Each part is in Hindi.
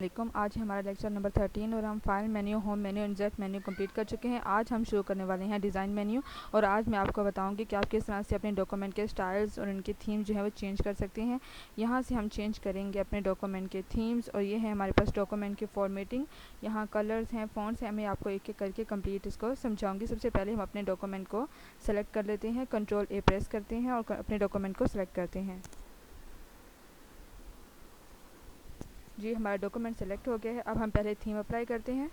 वालेकुम। आज हमारा लेक्चर नंबर 13 और हम file menu, home menu, insert menu complete कर चुके हैं। आज हम शुरू करने वाले हैं डिज़ाइन मेन्यू और आज मैं आपको बताऊंगी कि आप किस तरह से अपने डॉक्यूमेंट के स्टाइल्स और उनके थीम जो है वो चेंज कर सकते हैं। यहाँ से हम चेंज करेंगे अपने डॉक्यूमेंट के थीम्स और ये है हमारे पास डॉक्यूमेंट की फॉर्मेटिंग। यहाँ कलर्स हैं, फ़ॉन्ट्स हैं, मैं आपको एक एक करके कंप्लीट इसको समझाऊँगी। सबसे पहले हम अपने डॉक्यूमेंट को सेलेक्ट कर लेते हैं, Ctrl+A प्रेस करते हैं और अपने डॉक्यूमेंट को सेलेक्ट करते हैं। जी, हमारा डॉक्यूमेंट सेलेक्ट हो गया है। अब हम पहले थीम अप्लाई करते हैं।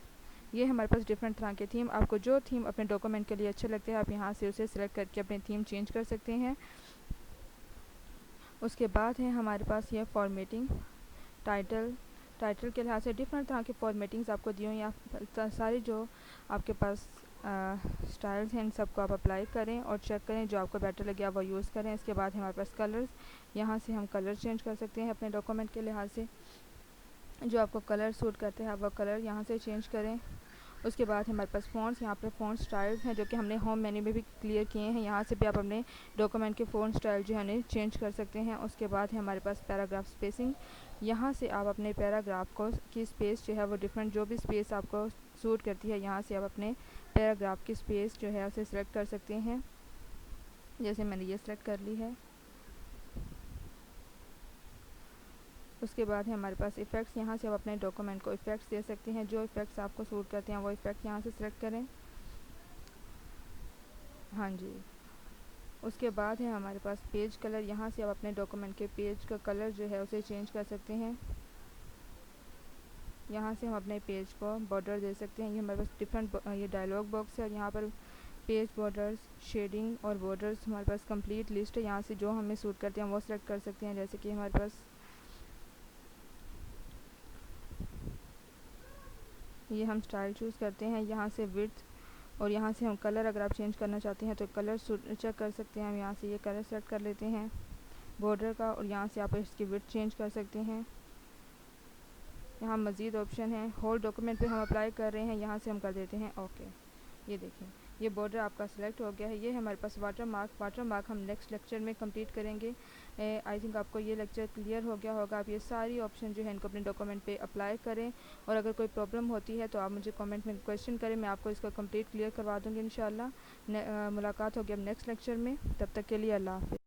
ये हमारे पास डिफरेंट तरह के थीम, आपको जो थीम अपने डॉक्यूमेंट के लिए अच्छा लगता है आप यहाँ से उसे सिलेक्ट करके अपने थीम चेंज कर सकते हैं। उसके बाद है हमारे पास ये फॉर्मेटिंग, टाइटल के लिहाज से डिफरेंट तरह के फॉर्मेटिंग्स आपको दी हुई हैं। सारी जो आपके पास स्टाइल्स हैं इन सबको आप अप्लाई करें और चेक करें, जो आपको बेटर लगे आप वो यूज़ करें। इसके बाद हमारे पास कलर्स, यहाँ से हम कलर चेंज कर सकते हैं अपने डॉक्यूमेंट के लिहाज से। जो आपको कलर सूट करते हैं आप वो कलर यहाँ से चेंज करें। उसके बाद हमारे पास फ़ॉन्ट्स, यहाँ पर फ़ॉन्ट स्टाइल्स हैं जो कि हमने होम मेन्यू में भी क्लियर किए हैं। यहाँ से भी आप अपने डॉक्यूमेंट के फ़ॉन्ट स्टाइल जो है उन्हें चेंज कर सकते हैं। उसके बाद है हमारे पास पैराग्राफ स्पेसिंग, यहाँ से आप अपने पैराग्राफ को की स्पेस जो है वो डिफरेंट जो भी स्पेस आपको सूट करती है यहाँ से आप अपने पैराग्राफ की स्पेस जो है उसे सिलेक्ट कर सकते हैं। जैसे मैंने ये सिलेक्ट कर ली है। उसके बाद है हमारे पास इफ़ेक्ट्स, यहाँ से आप अपने डॉक्यूमेंट को इफ़ेक्ट्स दे सकते हैं। जो इफ़ेक्ट्स आपको सूट करते हैं वो इफ़ेक्ट्स यहाँ से सिलेक्ट करें। हाँ जी। उसके बाद है हमारे पास पेज कलर, यहाँ से आप अपने डॉक्यूमेंट के पेज का कलर जो है उसे चेंज कर सकते हैं। यहाँ से हम अपने पेज को बॉर्डर दे सकते हैं। ये हमारे पास डिफरेंट ये डायलॉग बॉक्स है और यहाँ पर पेज बॉर्डर्स, शेडिंग और बॉर्डर्स हमारे पास कंप्लीट लिस्ट है। यहाँ से जो हमें सूट करते हैं वो सिलेक्ट कर सकते हैं। जैसे कि हमारे पास ये हम स्टाइल चूज़ करते हैं, यहाँ से विड्थ और यहाँ से हम कलर अगर आप चेंज करना चाहते हैं तो कलर चेक कर सकते हैं। हम यहाँ से ये कलर सेलेक्ट कर लेते हैं बॉर्डर का और यहाँ से आप इसकी विड्थ चेंज कर सकते हैं। यहाँ मज़ीद ऑप्शन है, होल डॉक्यूमेंट पे हम अप्लाई कर रहे हैं, यहाँ से हम कर देते हैं ओके। ये देखें ये बॉर्डर आपका सिलेक्ट हो गया है। ये है हमारे पास वाटर मार्क हम नेक्स्ट लेक्चर में कंप्लीट करेंगे। आई थिंक आपको ये लेक्चर क्लियर हो गया होगा। आप ये सारी ऑप्शन जो है इनको अपने डॉक्यूमेंट पे अप्लाई करें और अगर कोई प्रॉब्लम होती है तो आप मुझे कमेंट में क्वेश्चन करें, मैं आपको इसका कंप्लीट क्लियर करवा दूँगी इंशाल्लाह। मुलाकात होगी अब नेक्स्ट लेक्चर में, तब तक के लिए अल्लाह हाफ़िज़।